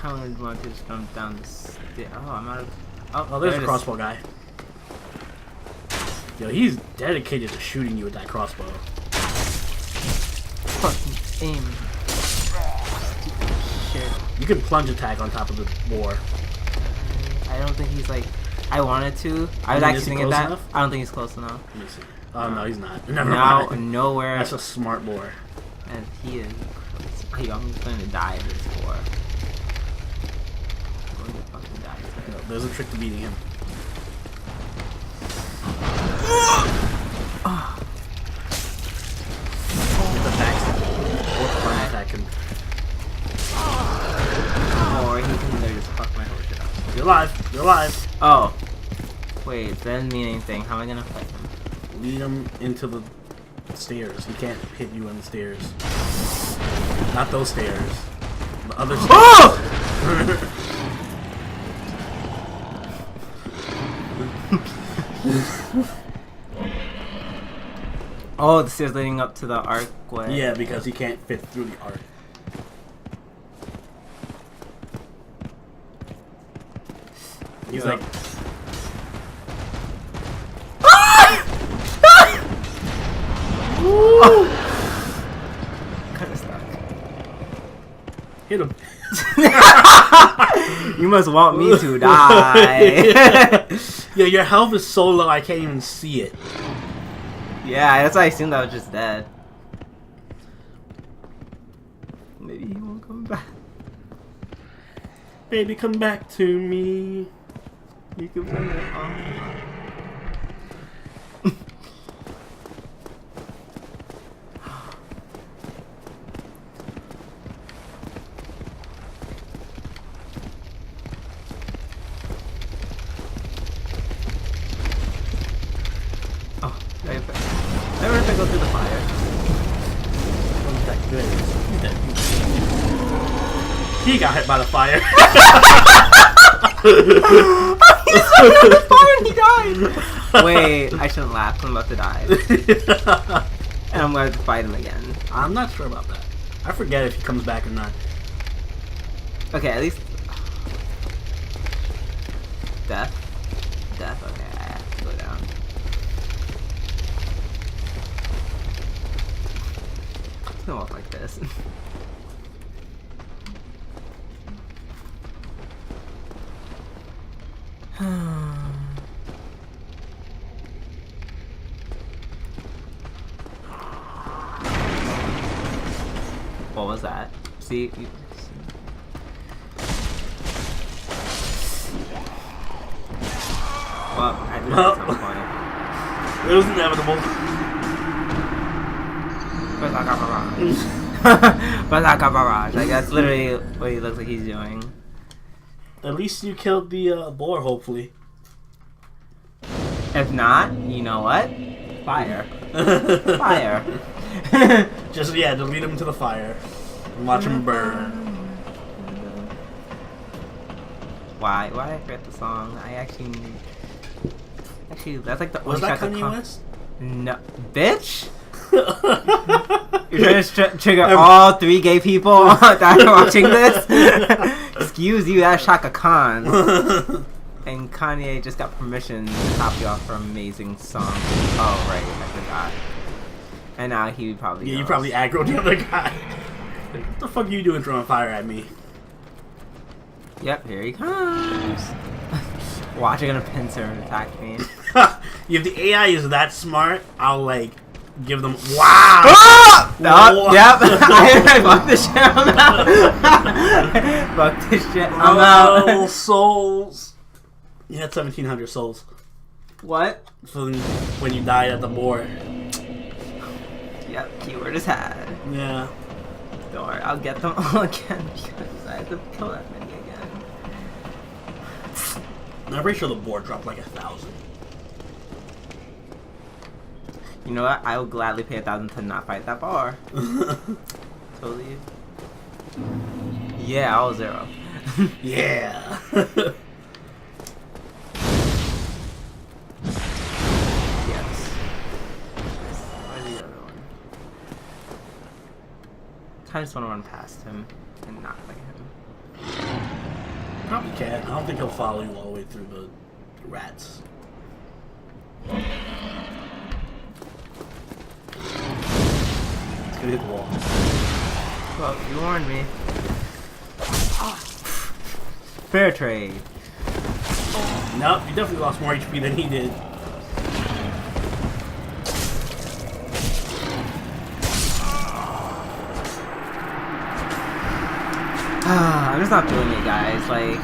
kind of want to just jump down the stairs. Oh, I'm out of. Oh, there's a crossbow guy. Yo, he's dedicated to shooting you with that crossbow. Fucking aim. Shit. You can plunge attack on top of the boar. I don't think he's like. I wanted to. I was actually thinking that. Enough? I don't think he's close enough. Let me see. Oh no, he's not. Never now, mind. Nowhere. That's a smart boar. And he is. I'm going to die in this boar. I'm going to fucking die. No, there's a trick to beating him. Get the backstab. Or front attack him. Or he can literally just fuck my whole shit up. You're alive. You're alive. Oh. Wait, that doesn't mean anything. How am I gonna fight him? Lead him into the stairs. He can't hit you on the stairs. Not those stairs. The other stairs. Oh! Oh, the stairs leading up to the archway. Yeah, because he can't fit through the arc. He's like... Kinda stuck. Hit him. You must want me to die. Yeah, your health is so low I can't even see it. Yeah, that's why I assumed I was just dead. Maybe he won't come back. Baby, come back to me. You can bring it on. Oh, never if I go through the fire. Wasn't that good. He got hit by the fire. He's under the fire and he died! Wait, I shouldn't laugh. I'm about to die. And I'm going to fight him again. I'm not sure about that. I forget if he comes back or not. Okay, at least... Death? Death, okay. I have to go down. It's gonna look like this. What was that? See? Well, I did at some point. It was inevitable. Bazooka barrage. Like, that's literally what he looks like he's doing. At least you killed the boar, hopefully. If not, you know what? Fire. Fire. Just lead him to the fire. And watch him burn. Why I forget the song? I actually, that's like the only Was that shot Kanye West? No, bitch. You're trying to trigger all 3 gay people that are watching this. Excuse you, that's Shaka Khan. And Kanye just got permission to top you off for an amazing song. Oh right, I forgot. And now he probably knows. You probably aggroed the other guy. Like, what the fuck are you doing throwing fire at me? Yep, here he comes. Watch, you're gonna pincer and attack me. If the AI is that smart, I'll like give them wow. Ah! No, yep. I fucked this shit. I'm out. Fuck this shit. I'm out. Souls. You had 1,700 souls. What? So when you died at the board. Yep. Keyword is had. Yeah. Don't worry, I'll get them all again because I have to kill that many again. I'm pretty sure the board dropped like 1,000. You know what? I will gladly pay 1,000 to not fight that bar. Totally. Yeah, all 0. Yeah. Yes. Where's the other one? I just want to run past him and not fight him. can. I don't think he'll follow you all the way through the rats. It's gonna hit the wall. Well, you warned me. Fair trade. Nope, you definitely lost more HP than he did. I'm just not feeling it, guys. Like,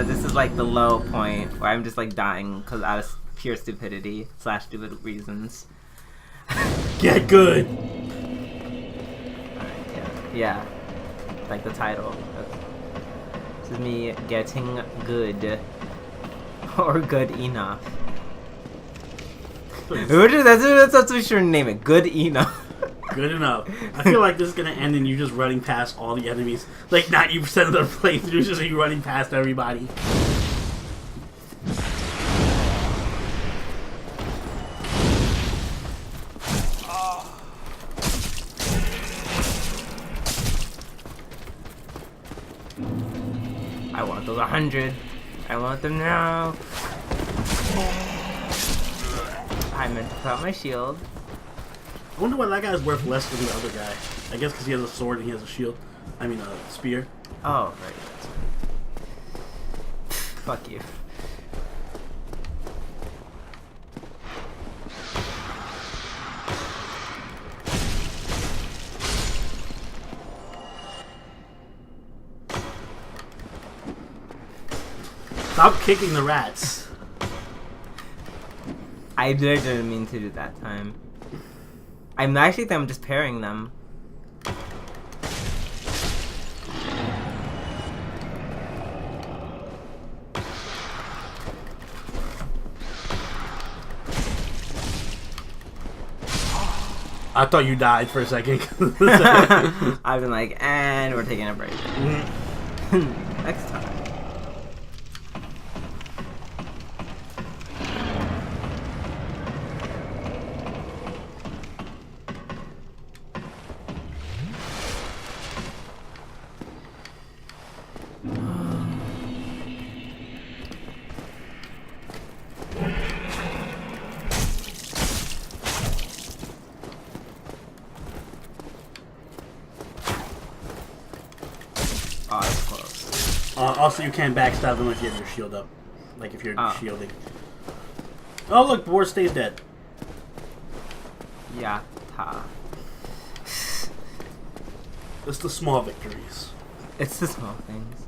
this is like the low point where I'm just like dying because out of pure stupidity / stupid reasons. Get good. Yeah, like the title. This is me getting good, or good enough. That's what we should name it. Good enough. Good enough. I feel like this is gonna end in you just running past all the enemies. Like 90% of the playthroughs, just you running past everybody. I want those 100. I want them now. I meant to put out my shield. I wonder why that guy's worth less than the other guy. I guess because he has a sword and he has a shield. I mean, a spear. Oh, right. That's right. Fuck you. Stop kicking the rats. I didn't mean to do that time. I'm actually think I'm just parrying them. I thought you died for a second. I've been like, and we're taking a break. Next time. Oh, that's close. Also, you can't backstab them if you have your shield up. Like if you're shielding. Oh, look, Boar stays dead. Yeah, ta. It's the small victories. It's the small things.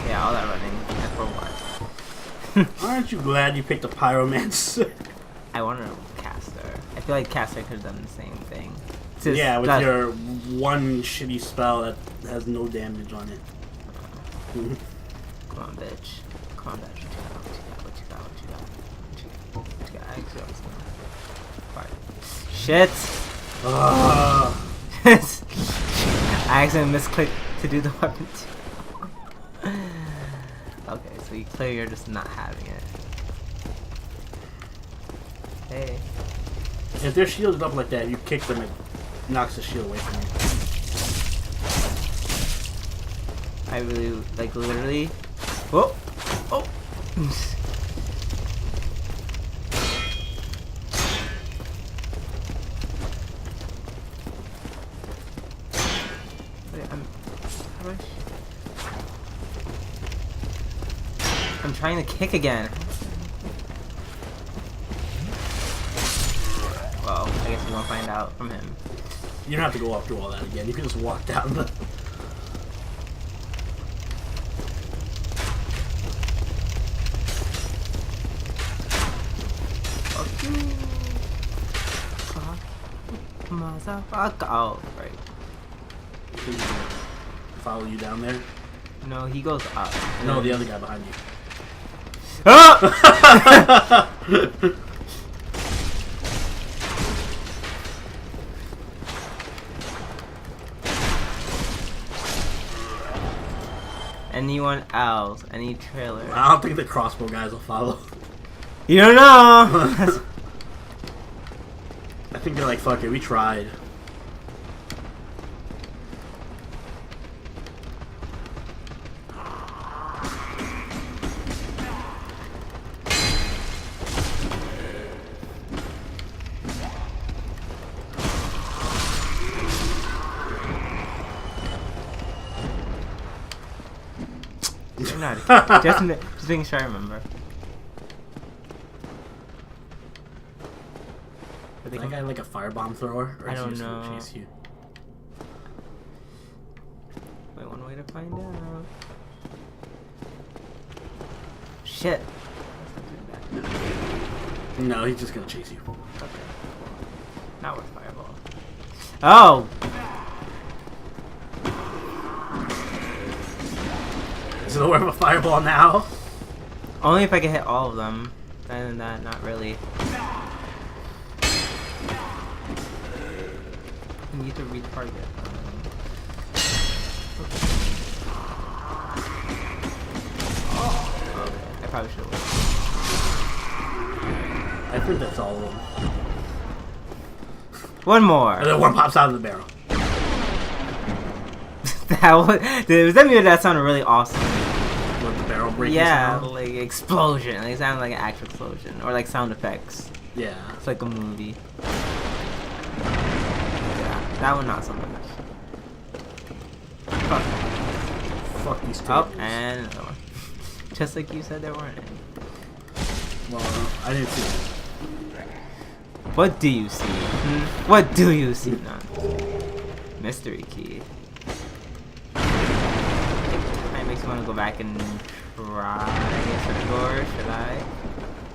Yeah, all that running. And for what? Aren't you glad you picked a Pyromancer? I want a caster. I feel like caster could have done the same thing. Yeah, with your one shitty spell that has no damage on it. Come on, bitch. Come on, bitch. What you got? Shit! I accidentally misclicked to do the weapon too. Okay, so you clearly you're just not having it. Hey. If they're shielded up like that, you kick them, it knocks the shield away from you. I really, like, literally. Whoa! Oh! Wait, I'm trying to kick again. Well, I guess we won't find out from him. You don't have to go up through all that again. You can just walk down the... Motherfucker. Oh, right. Follow you down there? No, he goes up. No, the other guy behind you. Ah! Anyone else? Any trailer? I don't think the crossbow guys will follow. You don't know. I think they're like, fuck it, we tried. You're not. Just making sure I remember. Is that guy like a firebomb thrower? Or I is he don't just gonna know. chase you? Wait, one way to find out. Shit. No, he's just gonna chase you. Okay. Not with fireball. Oh! Is it worth a fireball now? Only if I can hit all of them. Other than that, not really. You need to retarget. I probably should have. I think that's all of them. One more. And then one pops out of the barrel. That was, dude, that sounded really awesome. With the barrel breaking Yeah, sound. like explosion. Like, it sounded like an actual explosion, or like sound effects. Yeah. It's like a movie. Yeah, that one not so much. Fuck. Fuck these Oh, tables. and another one. Just like you said, there weren't any. Well, I didn't see it. What do you see? Hmm? What do you see? None. Mystery key. It makes me want to go back and try the door. Should I?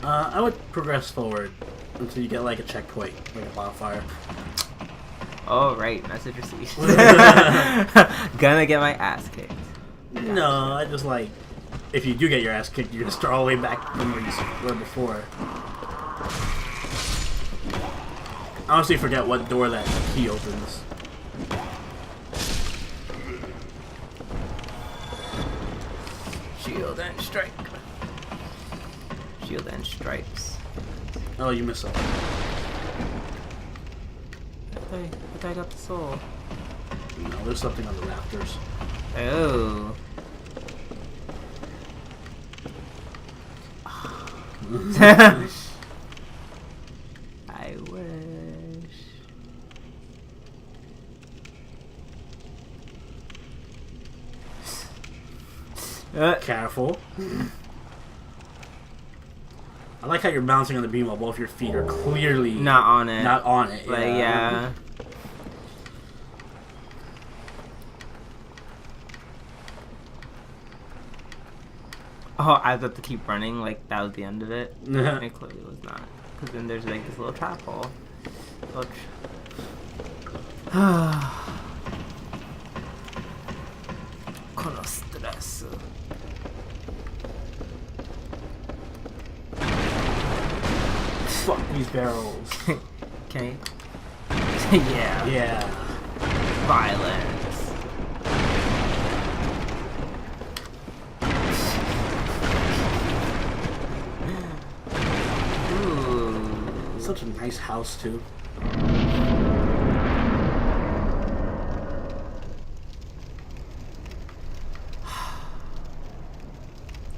I would progress forward until you get like a checkpoint, like a bonfire. Oh, right. Message received. Gonna get my ass kicked. No, I just like, if you do get your ass kicked, you're gonna start all the way back from where you were before. I honestly forget what door that key opens. Shield and strike. Shield and stripes. Oh, you missed something. I thought I got the soul. No, there's something on the rafters. Oh. I wish. Careful. I like how you're bouncing on the beam while both your feet are clearly Not on it. not on it. Like, yeah. Oh, I have to keep running, like that was the end of it. It clearly was not. Because then there's like this little trap hole. Little Kono stress. Fuck these barrels. Okay. Yeah. Yeah. Violence. Ooh. Such a nice house too.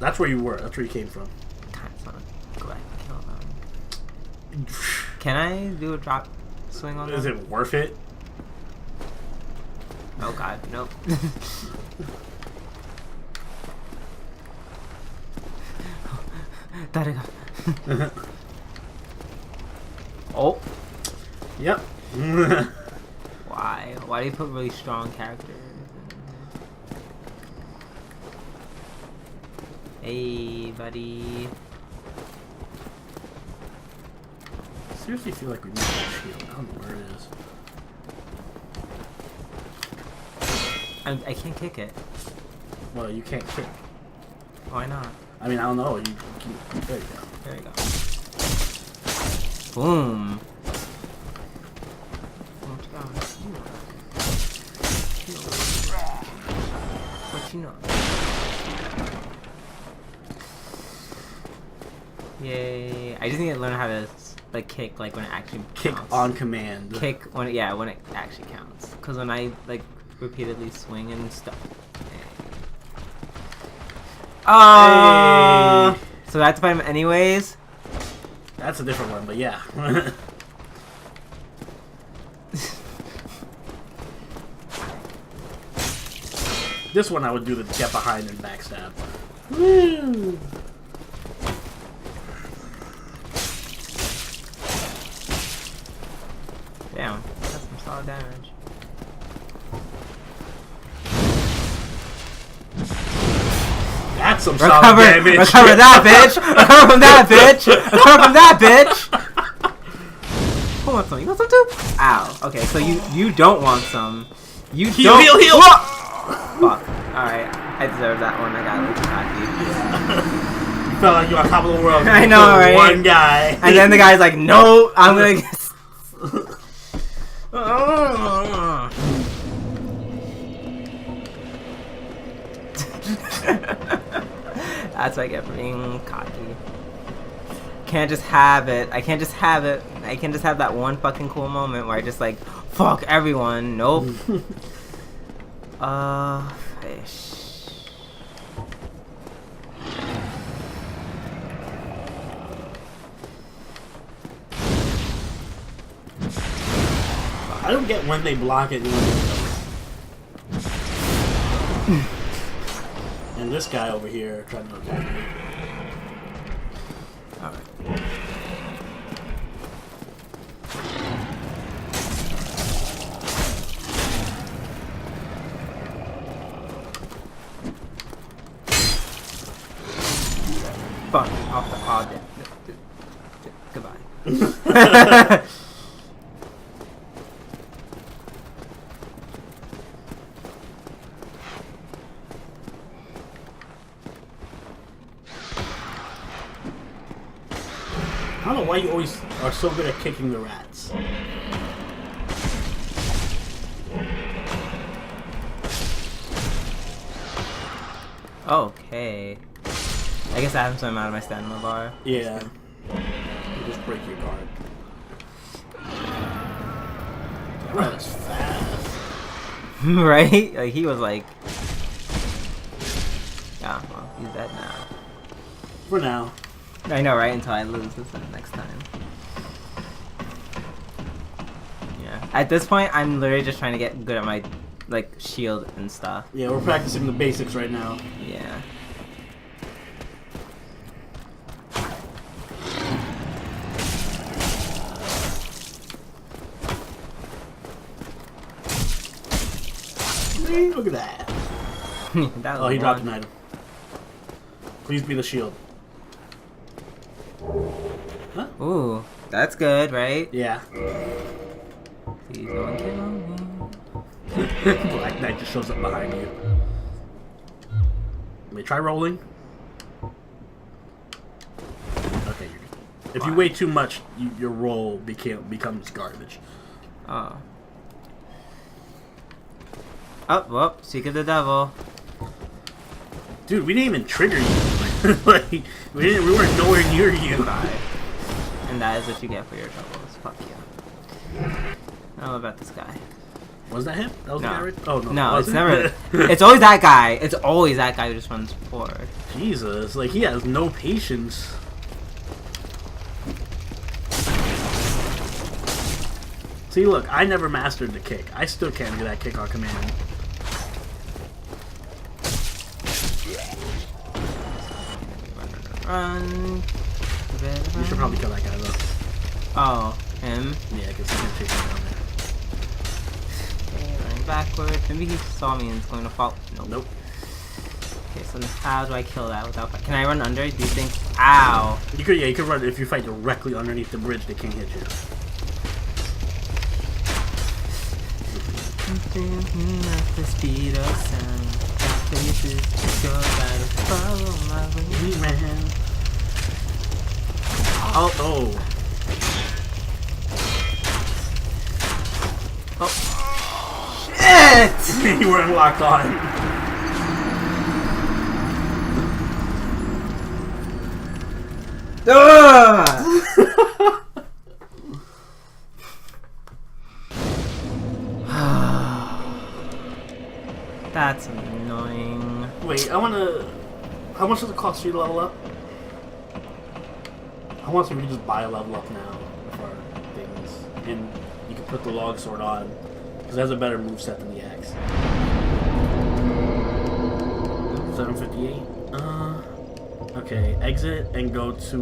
That's where you were. That's where you came from. Kind of fun. Go back and kill them. Can I do a drop swing on them? Is it worth it? Oh god, nope. Darega. Oh. Yep. Why? Why do you put really strong characters in? Hey, buddy. I seriously feel like we need a shield. I don't know where it is. I can't kick it. Well, you can't kick. Why not? I mean, I don't know. There you go. There you go. Boom. What you know? Yay! I just need to learn how to like kick like when it actually Kick counts. on command. Kick when when it actually counts. Because when I like repeatedly swing and stuff. Hey. So I have to fight him anyways. That's a different one, but yeah. This one I would do the get behind and backstab. Woo! Damn, that's some solid damage. That's some solid damage. Recover that, bitch! Recover from that, bitch! Recover from that, bitch! Who wants some? You want some too? Ow. Okay, so you don't want some. You don't. Heal! Fuck. Alright, I deserve that one. I got a little cocky. You felt like you were on top of the world. I know, right? One guy. And then the guy's like, no, I'm gonna get... That's what I get for being cocky. Can't just have it. I can't just have it. I can't just have that one fucking cool moment where I just like, fuck everyone. Nope. Fish. I don't get when they block it and when they don't. And this guy over here trying to attack me. Alright. Fuck. Off the goodbye. I don't know why you always are so good at kicking the rats. Okay. I guess I haven't swim out of my stamina bar. Yeah. You just break your guard. That rat is fast. Right? Like, he was like... Yeah, well, he's dead now. For now. I know, right? Until I lose this next time. Yeah. At this point, I'm literally just trying to get good at my, like, shield and stuff. Yeah, we're practicing the basics right now. Yeah. Look at that. That Oh, was he dropped an one. item. Please be the shield. Huh? Ooh, that's good, right? Yeah. Please don't kill me. Black Knight just shows up behind you. Let me try rolling. Okay, you're good. If you wait too much, your roll becomes garbage. Oh. Oh, well, Seek of the Devil. Dude, we didn't even trigger you. Like, we weren't nowhere near you. Goodbye. And that is what you get for your troubles. Fuck you. I don't know about this guy. Was that him? That was No. the guy right? Oh, no. No, it it's wasn't. never. It's always that guy. It's always that guy who just runs forward. Jesus, like, he has no patience. See, look, I never mastered the kick. I still can't do that kick on command. Run. You should probably kill that guy, though. Oh, him? Yeah, because he can chase me down there. Okay, running backwards. Maybe he saw me and is going to fall. Nope. Nope. Okay, so then how do I kill that without... Can I run under? Do you think... Ow. You could run if you fight directly underneath the bridge. They can't hit you. At the speed of sound. Places to go, gotta follow my way. He ran. Oh. Oh. Oh. Shit! You weren't locked on. Ugh! That's annoying. Wait, I wanna. How much does it cost you to level up? I want to just buy a level up now for things, and you can put the log sword on because it has a better moveset than the axe. 758. Okay. Exit and go to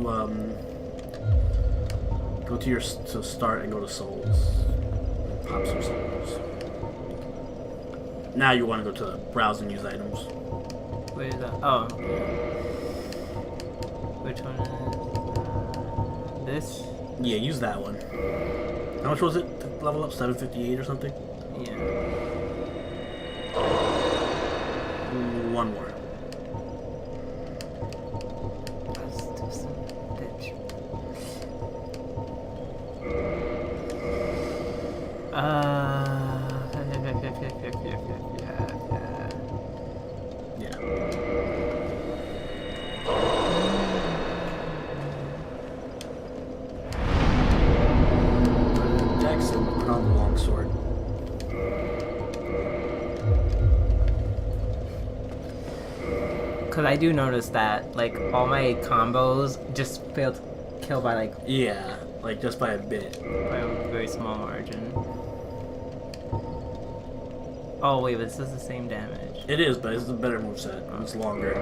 your start and go to souls. Pop some souls. Now you want to go to browse and use items. Where is that? Oh. Which one is this? Yeah, use that one. How much was it to level up? 758 or something? Yeah. One more. Let's do some bitch. Yeah. Jackson, put on the longsword. Because I do notice that, like, all my combos just fail to kill by, like, Yeah, like just by a bit. by a very small margin. Oh, wait, but this is the same damage. It is, but it's a better moveset. It's longer.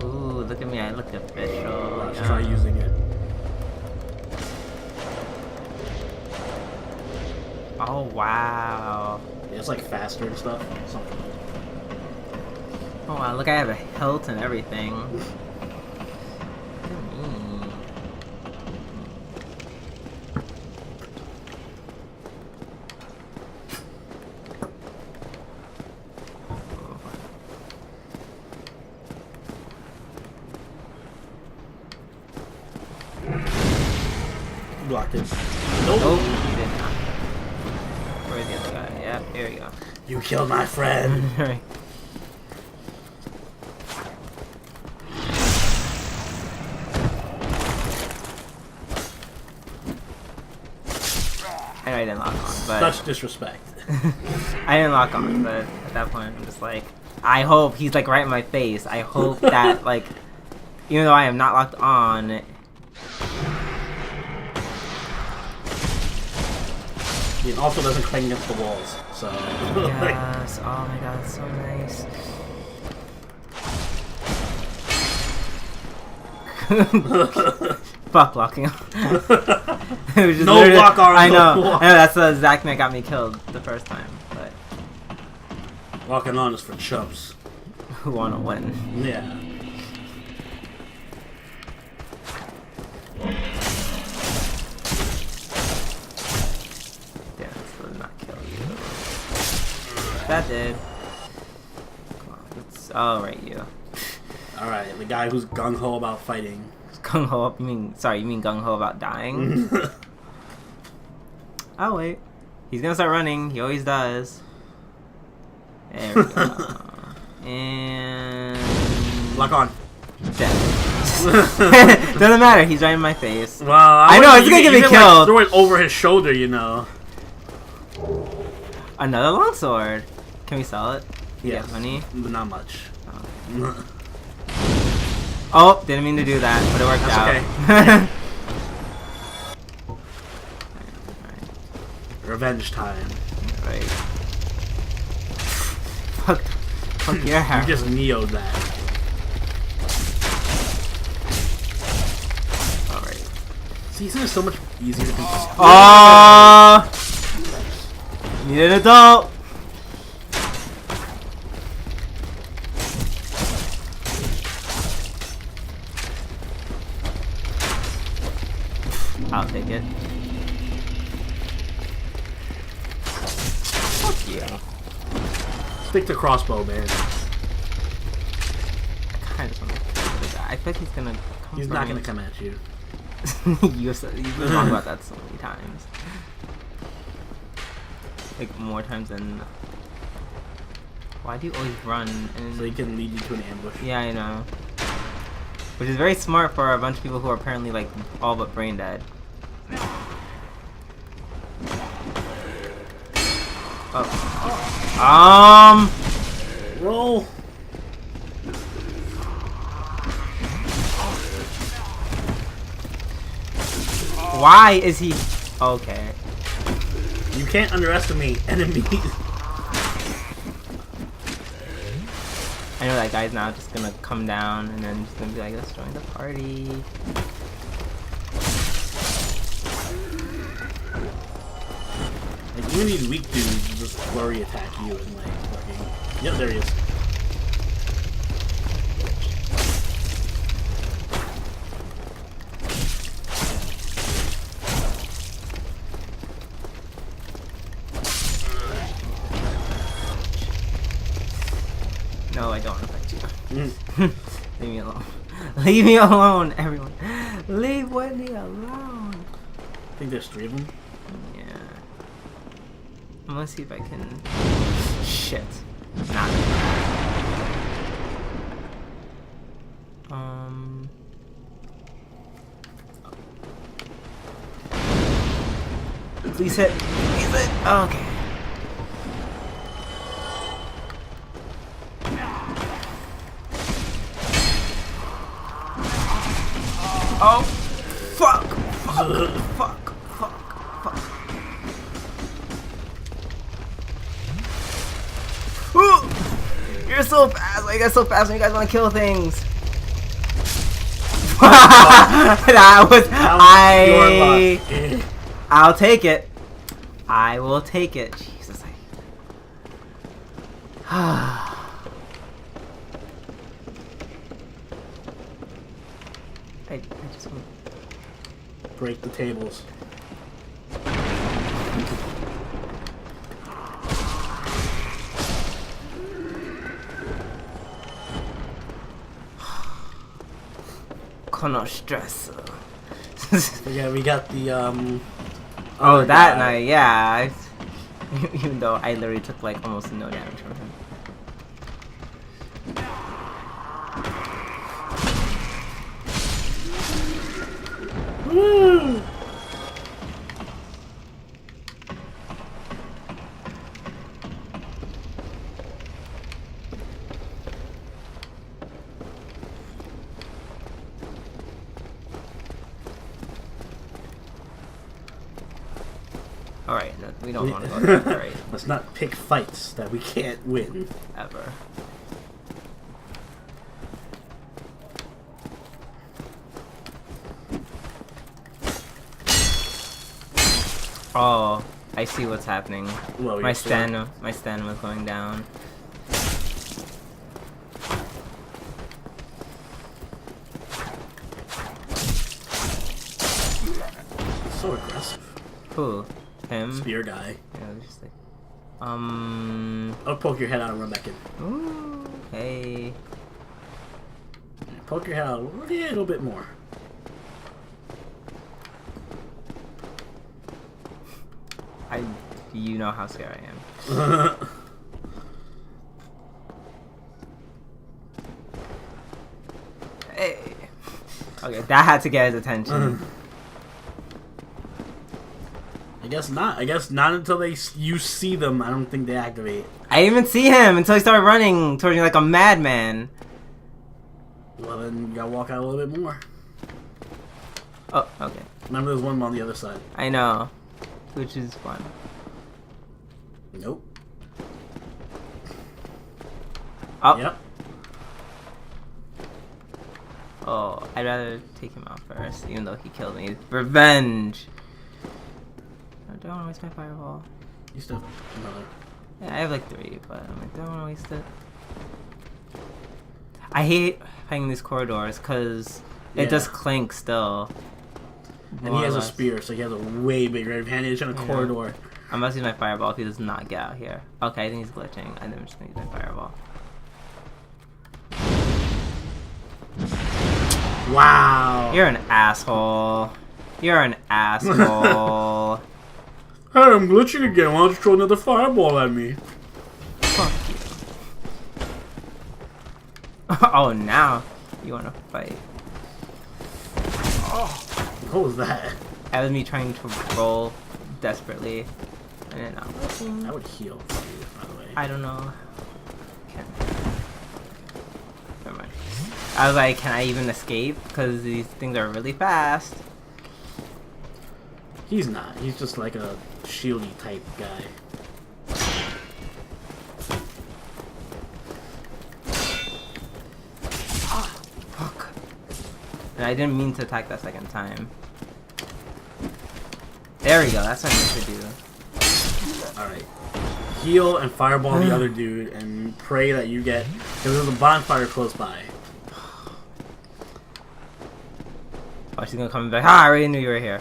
Ooh, look at me, I look official. Let's try using it. Oh, wow. Yeah, it's like faster and stuff. Something. Oh, wow, look, I have a hilt and everything. Look at me. Blocked it. Oh, he did not. Where's the other guy? Yep, here we go. You killed my friend. Right. I didn't lock on, but Such disrespect. I didn't lock on, but at that point I'm just like, I hope he's like right in my face. I hope that like, even though I am not locked on, It also doesn't clang against the walls, so. yes. Oh my god, it's so nice. Fuck locking on. It was just No literally- lock on. I know. No lock. I know. That's the exact thing that got me killed the first time. But Locking on is for chumps. who wanna win? Yeah. Yeah, this will not kill you. That did. Come on, let's. Oh, right, you. Alright, the guy who's gung ho about fighting. Gung ho up. You mean? Sorry, you mean gung ho about dying? Oh wait, he's gonna start running. He always does. There we go. And Lock on. dead. Doesn't matter. He's right in my face. Well, I know, it's gonna get me killed. Throw it over his shoulder, you know. Another longsword. Can we sell it? Yes. Yeah, money. But not much. Oh, didn't mean to do that, but it worked That's out. okay. Revenge time. Right. Fuck your hair. You just neo'd that. Alright. Season is so much easier to complete. Oh! Need an adult! I'll take it. Fuck yeah. Stick to crossbow, man. I kinda just wanna kill the guy. I feel like he's gonna come He's for not me. gonna come at you. You've been talking about that so many times. Like, more times than... Why do you always run? And So he can lead you to an ambush. yeah, I know. Which is very smart for a bunch of people who are apparently like all but brain dead. Oh. Roll. Why is he... Okay. You can't underestimate enemies. I know that guy's now just gonna come down and then just gonna be like, let's join the party. Like, even these weak dudes just flurry attack you and like fucking... Yep, there he is. No, I don't want to fight you. Leave me alone. Leave me alone, everyone. Leave Whitney alone. I think there's 3 of them. Yeah. I'm gonna see if I can... Shit. Not. Please hit. Please hit. Okay. Oh, fuck, fuck. Ooh, you're so fast. Why you guys so fast when you guys want to kill things? That was your luck. I'll take it. I will take it. Jesus. I just want to break the tables. Kono stress. Yeah, we got the Oh, that night, yeah. Even though I literally took like almost no damage from him. Woo! Alright, no, we don't want to go there. Right. Let's not pick fights that we can't win. Ever. Oh, I see what's happening. Well, my stamina was going down. So aggressive. Who? Him? Spear guy. Yeah, just like, I'll poke your head out and run back in. Ooh, hey. Poke your head out a little bit more. You know how scared I am. Hey. Okay, that had to get his attention. I guess not. I guess not until you see them. I don't think they activate. I didn't even see him until he started running towards me like a madman. Well, then you gotta walk out a little bit more. Oh, okay. Remember, there's one on the other side. I know, which is fun. Nope. Oh. Yep. Oh, I'd rather take him out first, even though he killed me. Revenge! I don't want to waste my fireball. You still have another. Yeah, I have like 3, but I'm like, don't want to waste it. I hate fighting these corridors, because it does clink still. And he has a spear, so he has a way bigger advantage on a corridor. I'm about to use my fireball if he does not get out here. Okay, I think he's glitching. I'm just going to use my fireball. Wow. You're an asshole. You're an asshole. Hey, I'm glitching again. Why don't you throw another fireball at me? Fuck you. Oh, now you want to fight. What was that? That was me trying to roll desperately, and it not working. I would heal for you, by the way. I don't know. Can't. Never mind. I was like, can I even escape? Because these things are really fast. He's not. He's just like a shieldy type guy. Fuck. And I didn't mean to attack that second time. There we go. That's what I meant to do. Alright. Heal and fireball the other dude and pray that you get... Because there's a bonfire close by. Oh, she's gonna come back. Ah, I already knew you were here.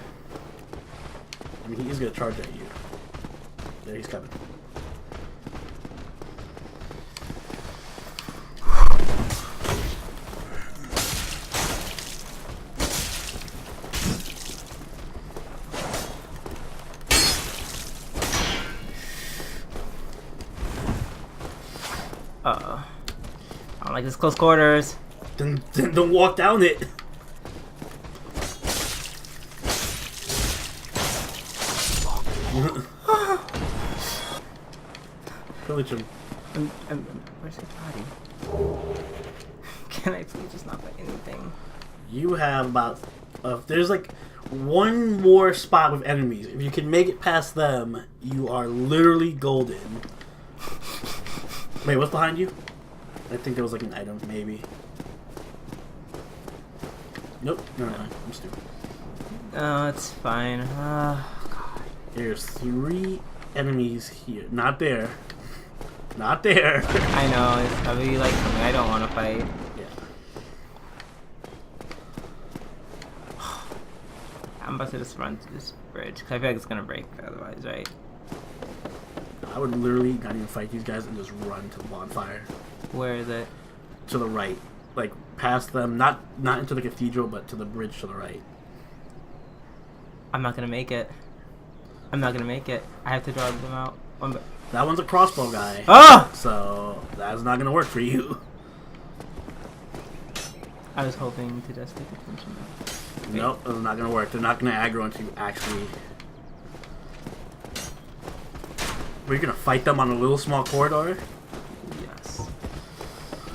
I mean, he is going to charge at you. There, he's coming. Uh-oh. I don't like this close quarters. Then don't walk down it. Pillage him. Where's his body? Can I please just not fight anything? You have about... there's like one more spot with enemies. If you can make it past them, you are literally golden. Wait, what's behind you? I think there was like an item, maybe. Nope. No, I'm stupid. Oh, it's fine. God. There's 3 enemies here. Not there. Not there. I know, it's probably like something I don't want to fight. Yeah. I'm about to just run through this bridge, because I feel like it's gonna break otherwise, right? I would literally not even fight these guys and just run to the bonfire. Where is it? To the right. Like, past them. Not into the cathedral, but to the bridge to the right. I'm not gonna make it. I'm not gonna make it. I have to draw them out. That one's a crossbow guy. Oh! So, that's not gonna work for you. I was hoping to just take attention. Nope, it's not gonna work. They're not gonna aggro until you actually... We're gonna fight them on a little small corridor? Yes.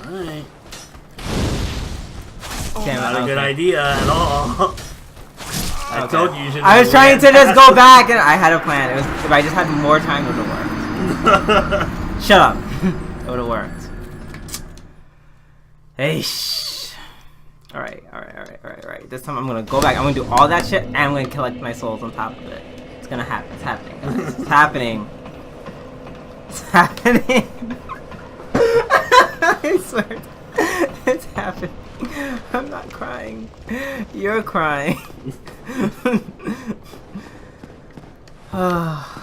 Alright. Damn, Not a good idea at all. I Okay. told you should... I was trying to just go back, and I had a plan. It was, if I just had more time, it would have worked. Shut up. It would have worked. Hey, shh. Alright. This time I'm gonna go back. I'm gonna do all that shit, and I'm gonna collect my souls on top of it. It's gonna happen. It's happening, guys. It's happening. It's happening. I swear. It's happening. I'm not crying. You're crying. Fuck.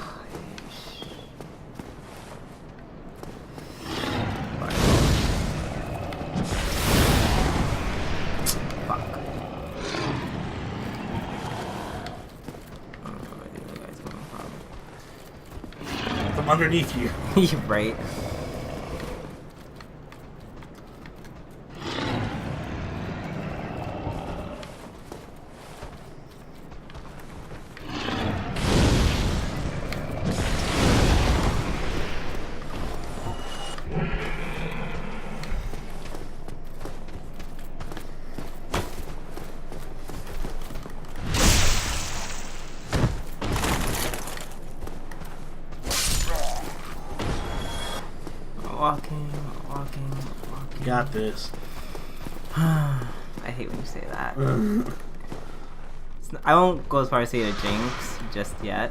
From underneath you. You're right. Walking. Got this. I hate when you say that. I won't go as far as say to jinx just yet.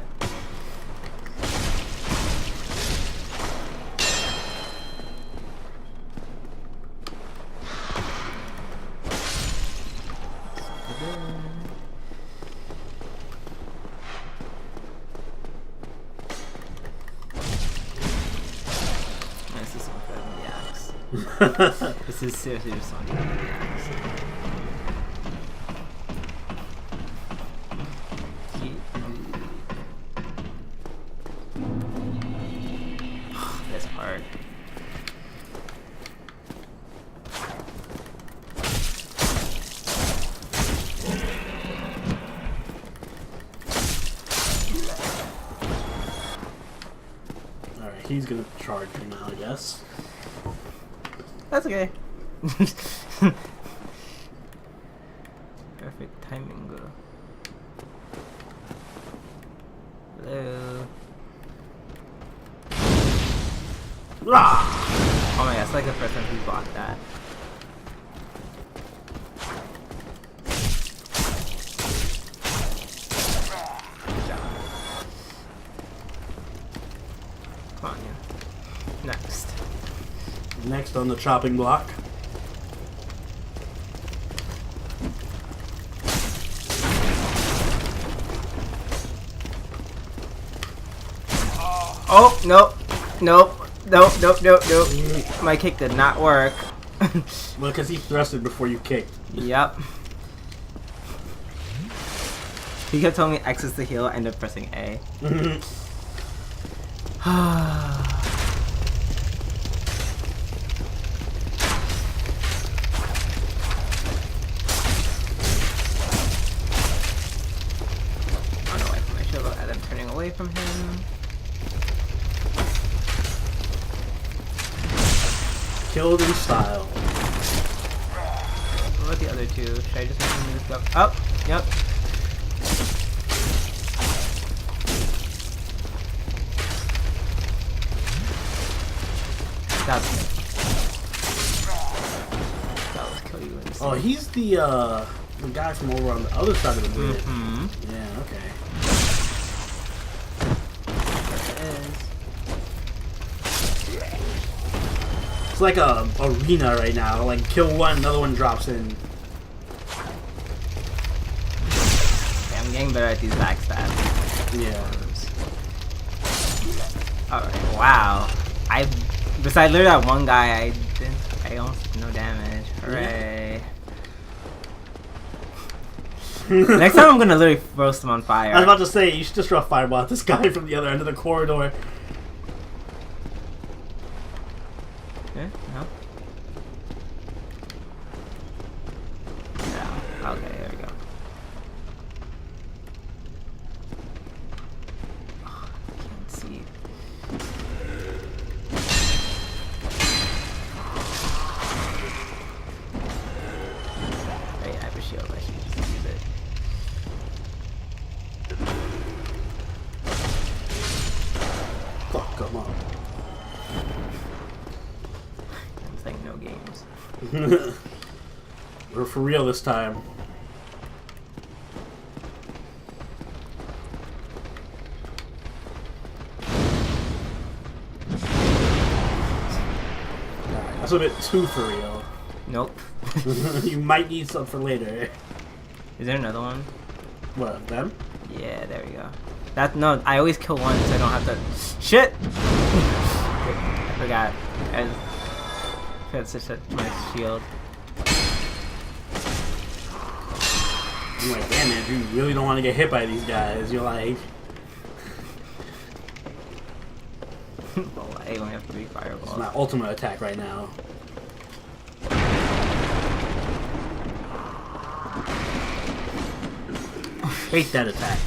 This is something better than the axe. This is seriously just something better than the axe. This part. he's gonna charge you now, I guess. That's okay. Perfect timing, bro. Hello. Rah! Oh my god, it's like the first time he blocked that. Good job. Come on, yeah. Next. Next on the chopping block. Oh, nope. Nope. Nope, nope, nope, nope. My kick did not work. Well, because he thrusted before you kicked. Yep. He kept telling me X is the heal, I ended up pressing A. Run away from my shield as I'm turning away from him. Killed in style. What about the other two? Should I just make them just go up? Yep. That was kill you instantly. Oh, he's the guy from over on the other side of the grid. Mm-hmm. Yeah, okay. There it is. It's like a arena right now. Like, kill one, another one drops in. Okay, I'm getting better at these backstabs. Yeah. Alright, wow. Besides literally that one guy, I almost did no damage. Hooray. Next time I'm gonna literally roast him on fire. I was about to say, you should just throw a fireball at this guy from the other end of the corridor. Yeah, no. Yeah, okay, there we go. Oh, I can't see. Hey, I have a shield, I should just use it. Fuck, come on. I'm saying no games. We're for real this time. That's a bit too for real. Nope. You might need some for later. Is there another one? What, them? Yeah, there we go. No, I always kill one so I don't have to. Shit! I forgot. I had such a nice shield. I'm like, damn, man, you really don't want to get hit by these guys. You're like, Oh, I only have 3 it's fireballs. my ultimate attack right now. Hate that attack.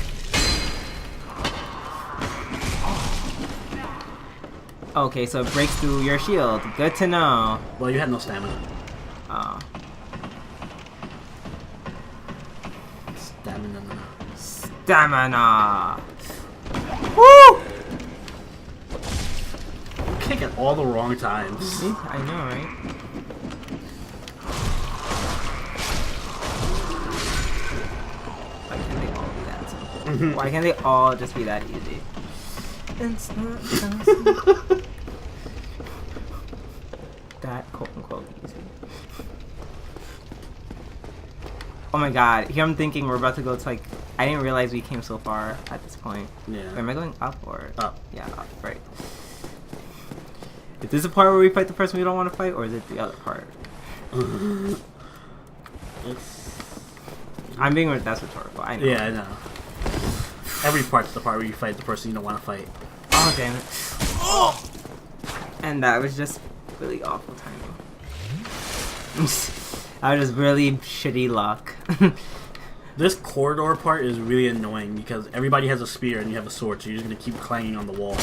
Okay, so it breaks through your shield. Good to know. Well, you had no stamina. Oh. Stamina. Stamina! Woo! Kick at all the wrong times. See? I know, right? Why can't they all be that simple? Why can't they all just be that easy? It's not that simple. That quote-unquote easy. Oh my god, here I'm thinking we're about to go to like... I didn't realize we came so far at this point. Yeah. Wait, am I going up or... Up. Yeah, up, right. Is this the part where we fight the person we don't want to fight, or is it the other part? I'm being... That's rhetorical, I know. Yeah, I know. Every part's the part where you fight the person you don't want to fight. Oh, damn it. Oh! And that was just really awful timing. That was just really shitty luck. This corridor part is really annoying because everybody has a spear and you have a sword, so you're just gonna keep clanging on the wall.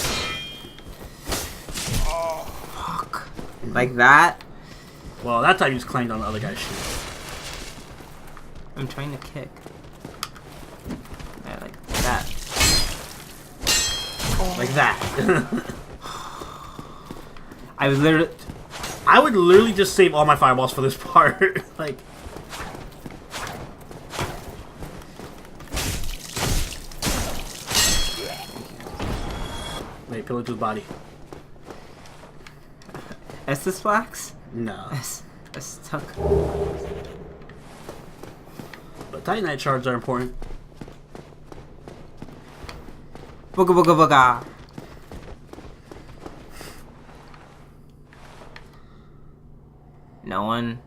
Like that? Well, that time you just clanged on the other guy's shield. I'm trying to kick. Yeah, like that. Like that. I was literally... I would literally just save all my fireballs for this part. Like... Wait, pillage his body. Estus Flax? No. S tuck. But Titanite shards are important. Booga booga booga. No one.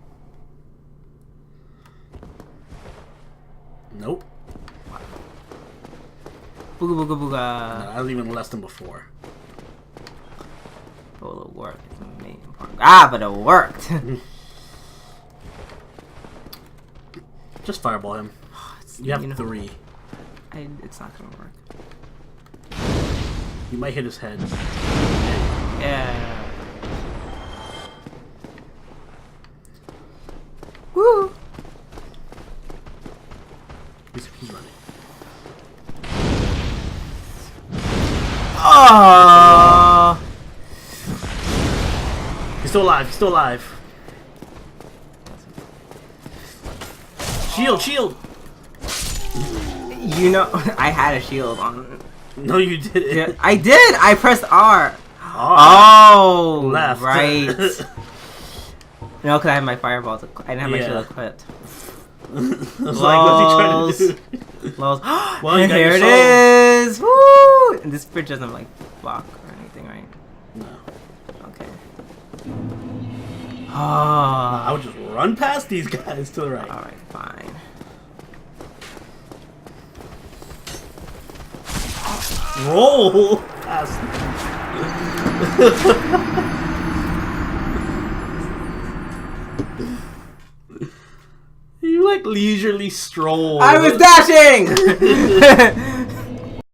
Nope. Booga booga No, booga. that was even less than before. Will it work? It's amazing. Ah, but it worked. Just fireball him. You have 3. It's not gonna work. You might hit his head. Yeah. Woo! He's running. Oh! He's still alive. He's still alive. Shield! Shield! You know, I had a shield on. No, you didn't. Yeah, I did! I pressed R! Oh, Oh! left. Right. No, because I had my fireballs. I didn't have my shield equipped. I was like, what's he trying to do? Lols. Well, you And got here your it soul. is! Woo! And this bridge doesn't, like, block or anything, right? No. Okay. I Oh. would just run past these guys to the right. Alright, fine. Roll past. You like leisurely stroll. I was dashing!